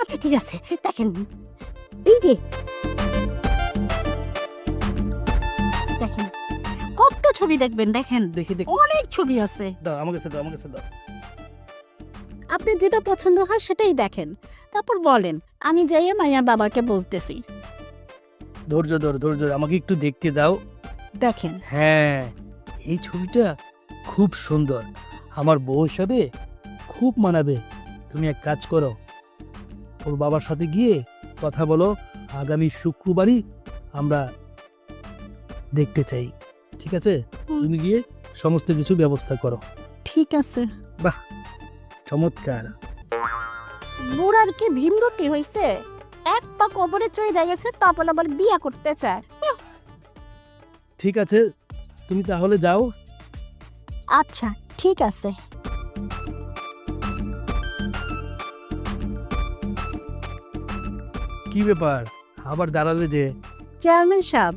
আচ্ছা ঠিক আছে, দেখেন এই যে দেখেন কত ছবি দেখবেন, দেখেন দেখি দেখি অনেক ছবি আছে। দাও, আমার কাছে দাও, আমার কাছে দাও। আপনি যেটা পছন্দ হয় সেটাই দেখেন, তারপর বলেন, আমি যাইয়ে মাইয়ার বাবাকে বলতেছি। ধৈর্য ধর, ধৈর্য ধর, আমাকে একটু দেখতে দাও। দেখেন হ্যাঁ, এই ছবিটা খুব সুন্দর, আমার বউ হিসাবে খুব মানাবে। তুমি এক কাজ করো, ওর বাবার সাথে গিয়ে কথা বলো, আগামী শুক্রবারই আমরা দেখতে চাই, ঠিক আছে? তুমি গিয়ে সমস্ত কিছু ব্যবস্থা করো। ঠিক আছে। চমৎকার। বুড়ার কি ভীমরতি হইছে, এক পা কবরে চইরা গেছে, তারপর আবার বিয়া করতে চায়। ঠিক আছে, তুমি তাহলে যাও। আচ্ছা ঠিক আছে। কি ব্যাপার, আবার দাঁড়ালে যে? চেয়ারম্যান সাহেব,